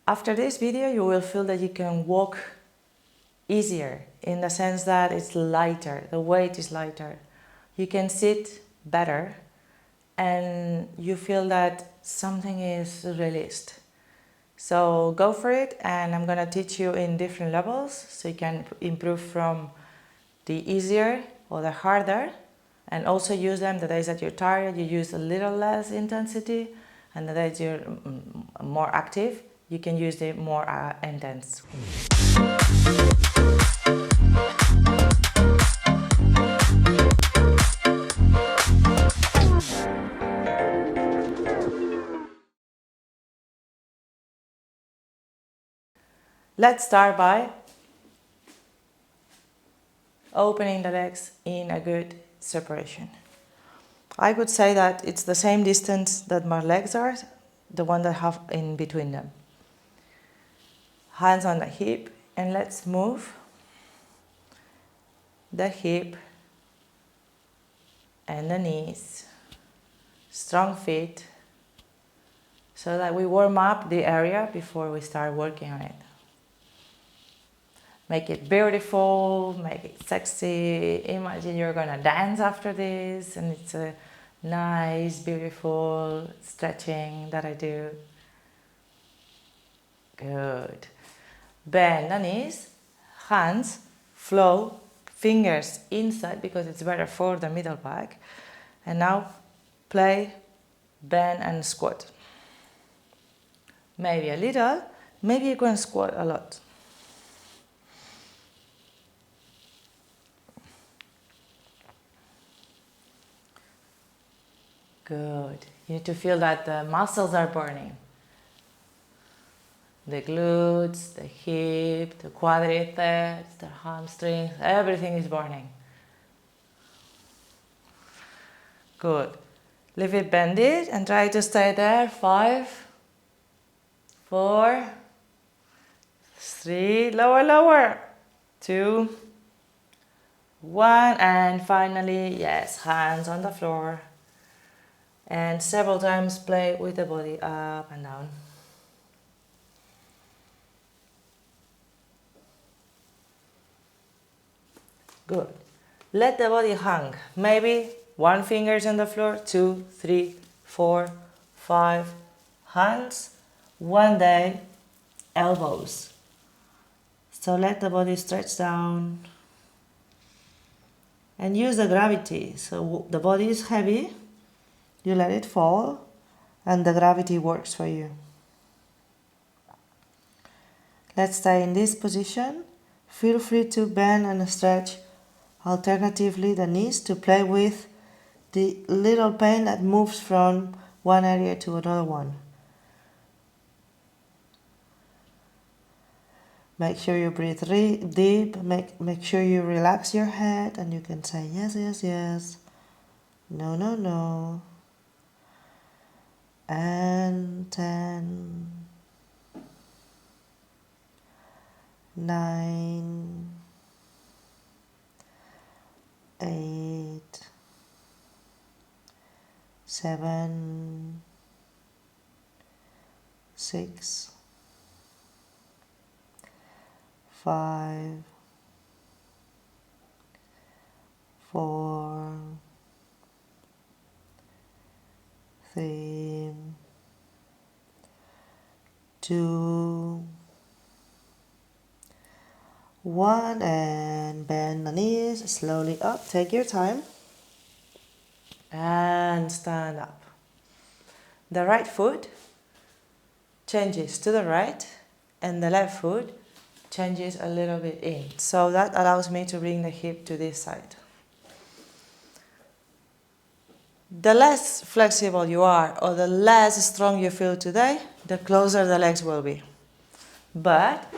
After this video, you will feel that you can walk easier in the sense that it's lighter, the weight is lighter. You can sit better and you feel that something is released. So go for it, and I'm gonna teach you in different levels so you can improve from the easier or the harder, and also use them the days that you're tired, you use a little less intensity, and the days you're more active, you can use the more intense. Let's start by opening the legs in a good separation. I would say that it's the same distance that my legs are, the one that I have in between them. Hands on the hip, and let's move the hip and the knees. Strong feet, so that we warm up the area before we start working on it. Make it beautiful, make it sexy. Imagine you're gonna dance after this, and it's a nice, beautiful stretching that I do. Good. Bend the knees, hands flow, fingers inside because it's better for the middle back. And now play, bend and squat. Maybe a little, maybe you can squat a lot. Good. You need to feel that the muscles are burning. The glutes, the hip, the quadriceps, the hamstrings, everything is burning. Good. Leave it bended and try to stay there. 5, 4, 3, lower, 2, 1, and finally, yes, hands on the floor. And several times play with the body up and down. Good. Let the body hang. Maybe 1 finger on the floor, 2, 3, 4, 5. Hands. 1 day, elbows. So let the body stretch down. And use the gravity. So the body is heavy. You let it fall, and the gravity works for you. Let's stay in this position. Feel free to bend and stretch alternatively the knees to play with the little pain that moves from one area to another one. Make sure you breathe deep, make sure you relax your head, and you can say yes, yes, yes, no, no, no. And 10, 9, 8, 7, 6, 5, 4, 3, 2, 1, and bend the knees slowly up. Take your time and stand up. The right foot changes to the right and the left foot changes a little bit in. So that allows me to bring the hip to this side. The less flexible you are or the less strong you feel today, the closer the legs will be. But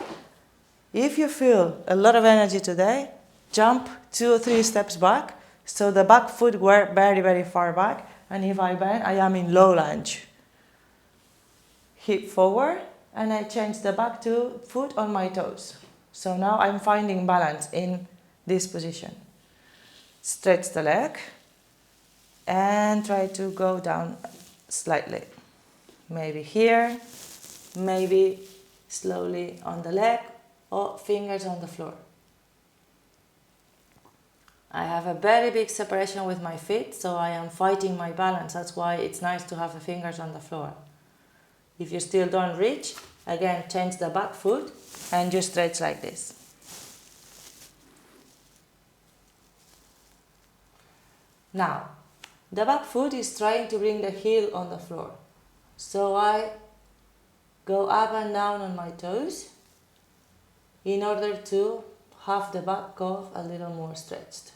if you feel a lot of energy today, jump 2 or 3 steps back, so the back foot were very, very far back, and if I bend, I am in low lunge. Hip forward, and I change the back foot on my toes. So now I'm finding balance in this position. Stretch the leg, and try to go down slightly. Maybe here, maybe slowly on the leg or fingers on the floor. I have a very big separation with my feet, so I am fighting my balance. That's why it's nice to have the fingers on the floor. If you still don't reach, again, change the back foot and you stretch like this. Now, the back foot is trying to bring the heel on the floor. So I go up and down on my toes in order to have the back calf a little more stretched.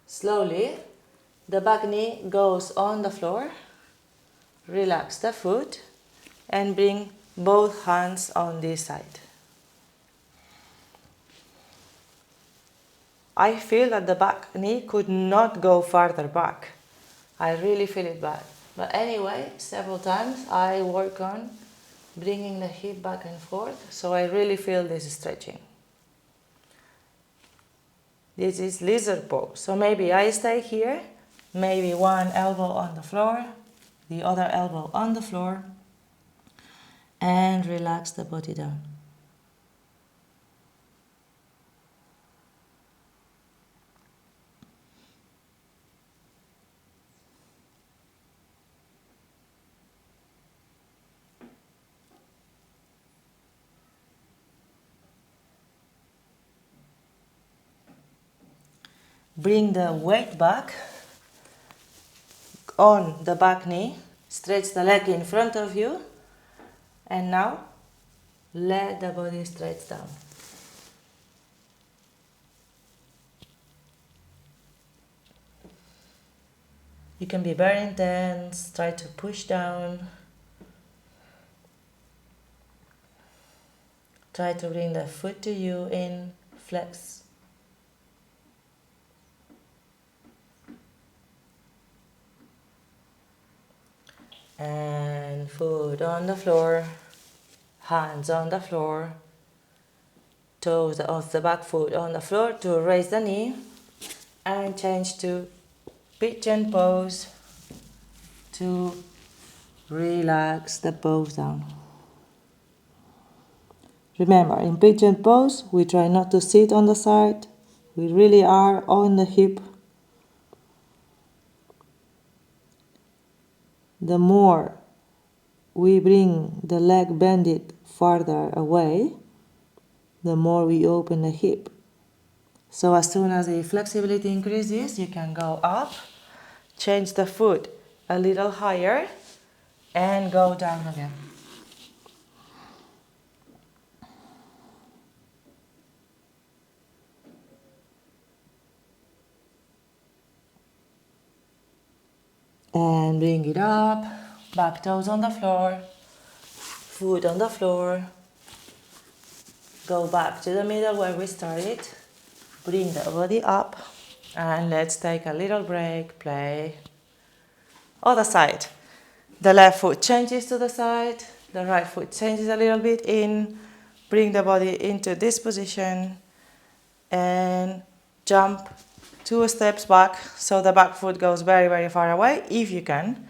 Slowly, the back knee goes on the floor. Relax the foot and bring both hands on this side. I feel that the back knee could not go farther back. I really feel it bad. But anyway, several times I work on bringing the hip back and forth, so I really feel this stretching. This is lizard pose. So maybe I stay here, maybe one elbow on the floor, the other elbow on the floor, and relax the body down. Bring the weight back on the back knee, stretch the leg in front of you, and now let the body stretch down. You can be very intense, try to push down, try to bring the foot to you in, flex. And foot on the floor, hands on the floor, toes of the back foot on the floor to raise the knee and change to pigeon pose to relax the pose down. Remember, in pigeon pose, we try not to sit on the side, we really are on the hip. The more we bring the leg bended farther away, the more we open the hip. So as soon as the flexibility increases, you can go up, change the foot a little higher, and go down again. And bring it up, back toes on the floor, foot on the floor. Go back to the middle where we started. Bring the body up and let's take a little break, play. Other side. The left foot changes to the side, the right foot changes a little bit in. Bring the body into this position and jump 2 steps back so the back foot goes very, very far away if you can.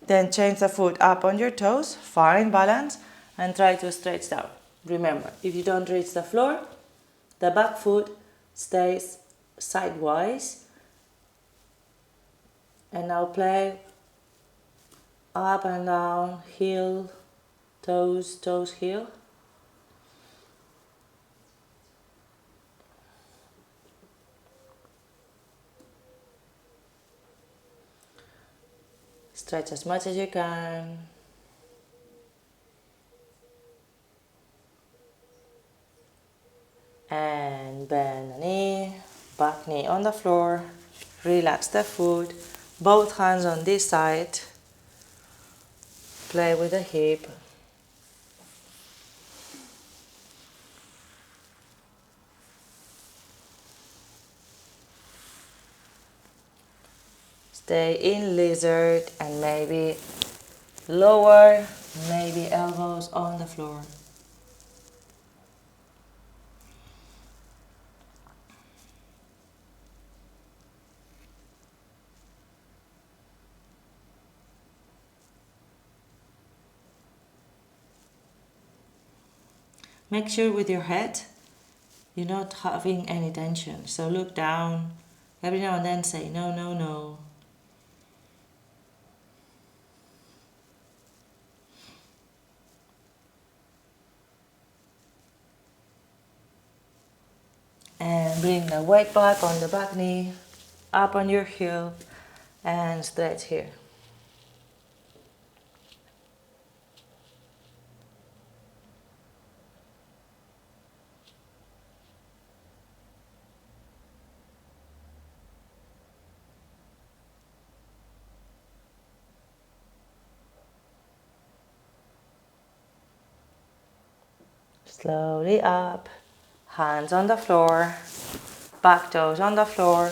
Then change the foot up on your toes, find balance, and try to stretch down. Remember, if you don't reach the floor, the back foot stays sidewise. And now play up and down, heel, toes, toes, heel. Stretch as much as you can. And bend the knee, back knee on the floor. Relax the foot, both hands on this side. Play with the hip. Stay in lizard and maybe lower, maybe elbows on the floor. Make sure with your head you're not having any tension. So look down. Every now and then say no, no, no. And bring the weight back on the back knee, up on your heel, and stretch here. Slowly up, hands on the floor, back toes on the floor.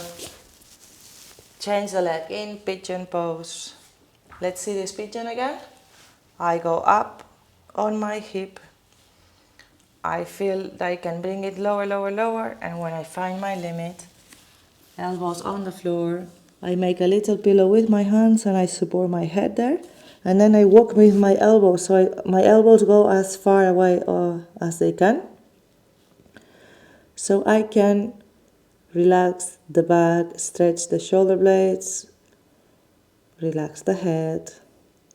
Change the leg in, pigeon pose. Let's see this pigeon again. I go up on my hip. I feel that I can bring it lower, lower, lower, and when I find my limit, elbows on the floor, I make a little pillow with my hands and I support my head there. And then I walk with my elbows, so my elbows go as far away as they can. So I can relax the back, stretch the shoulder blades, relax the head.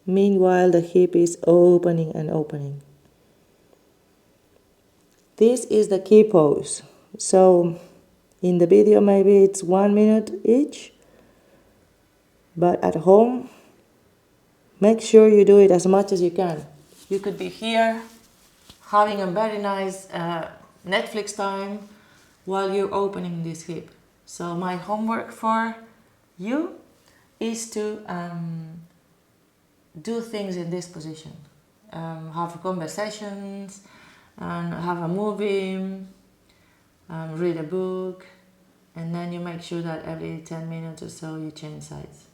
Meanwhile, the hip is opening and opening. This is the key pose. So in the video, maybe it's 1 minute each, but at home, make sure you do it as much as you can. You could be here having a very nice Netflix time while you're opening this hip. So my homework for you is to do things in this position. Have conversations, and have a movie, read a book, and then you make sure that every 10 minutes or so you change sides.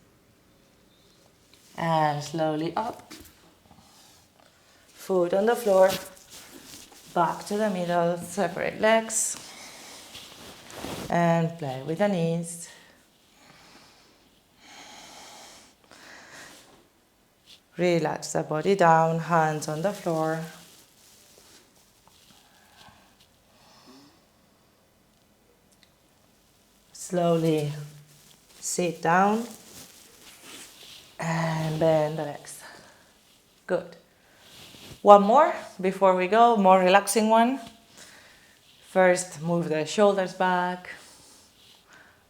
And slowly up, foot on the floor, back to the middle, separate legs, and play with the knees. Relax the body down, hands on the floor. Slowly sit down and bend the legs. Good. One more before we go, more relaxing one. First, move the shoulders back,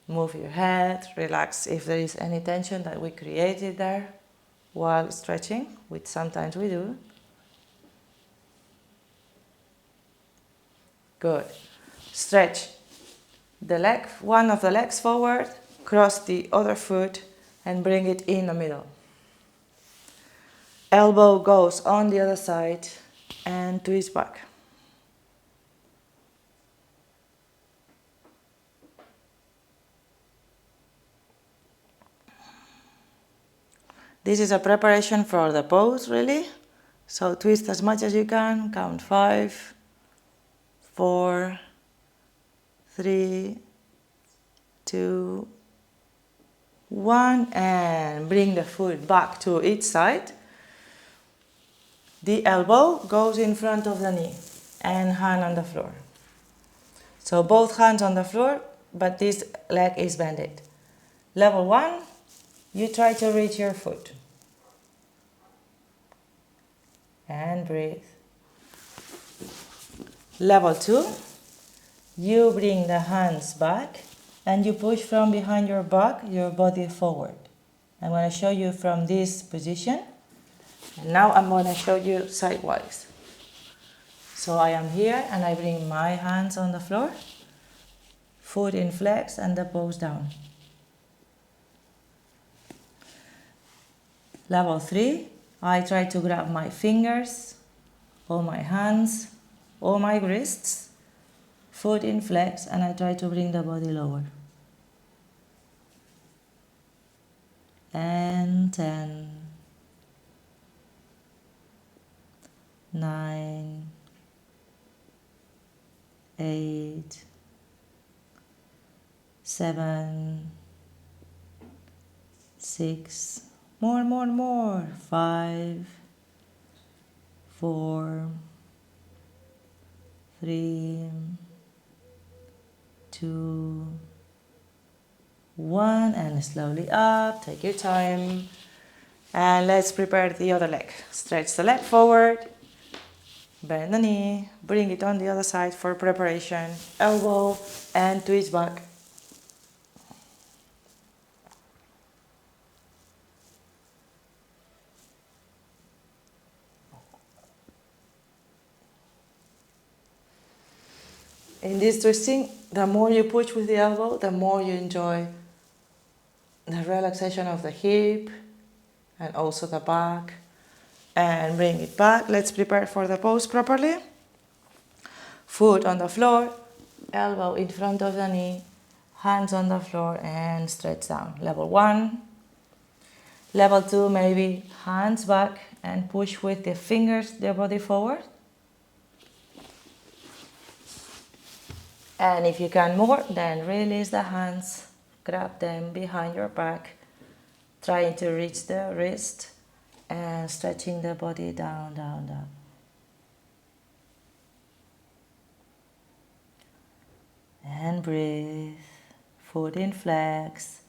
move your head, relax if there is any tension that we created there while stretching, which sometimes we do. Good. Stretch the leg, one of the legs forward, cross the other foot and bring it in the middle. Elbow goes on the other side and twist back. This is a preparation for the pose, really. So twist as much as you can, count 5, 4, 3, 2, 1, and bring the foot back to each side. The elbow goes in front of the knee and hand on the floor. So both hands on the floor, but this leg is bended. Level 1, you try to reach your foot. And breathe. Level 2, you bring the hands back and you push from behind your back, your body forward. I'm going to show you from this position. And now I'm going to show you sidewise. So I am here and I bring my hands on the floor, foot in flex and the pose down. Level 3, I try to grab my fingers, or my hands, or my wrists, foot in flex, and I try to bring the body lower. And 10, 9, 8, 7, 6, more, 5, 4, 3, 2, 1, and slowly up. Take your time. And let's prepare the other leg. Stretch the leg forward, bend the knee, bring it on the other side for preparation. Elbow and twist back. In this twisting, the more you push with the elbow, the more you enjoy the relaxation of the hip and also the back. And bring it back. Let's prepare for the pose properly. Foot on the floor, elbow in front of the knee, hands on the floor and stretch down. Level 1. Level 2, maybe hands back and push with the fingers the body forward. And if you can more, then release the hands, grab them behind your back, trying to reach the wrist and stretching the body down, down, down. And breathe, foot in flex,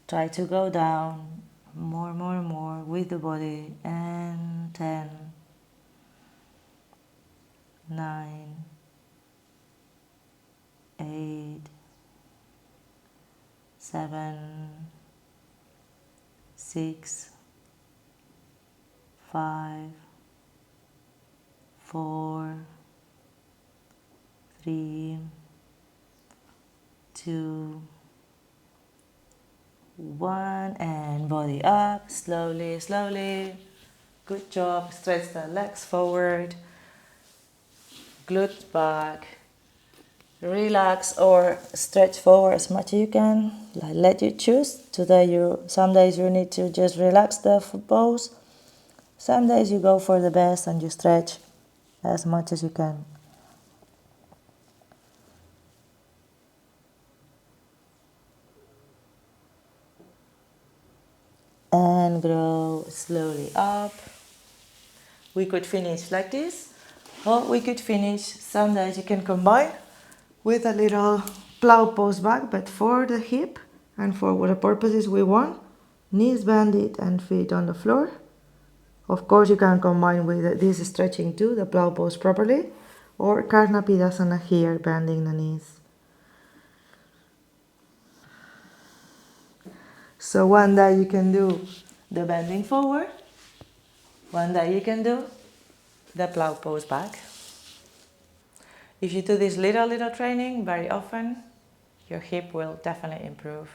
try to go down more with the body. And 10, 9, 8, 7, 6, 5, 4, 3, 2, 1, and body up, slowly, slowly. Good job. Stretch the legs forward, glutes back. Relax or stretch forward as much as you can. Let you choose. Some days you need to just relax the foot pose. Some days you go for the best and you stretch as much as you can. And grow slowly up. We could finish like this, or we could finish, some days you can combine with a little plow pose back, but for the hip and for the purposes we want, knees bended and feet on the floor. Of course you can combine with this stretching too, the plow pose properly, or Karnapidasana here, bending the knees. So one day you can do the bending forward, one day you can do the plow pose back. If you do this little training very often, your hip will definitely improve,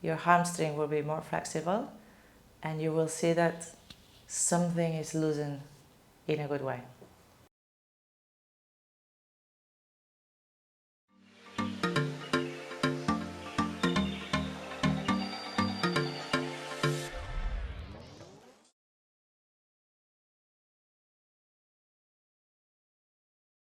your hamstring will be more flexible, and you will see that something is loosened in a good way.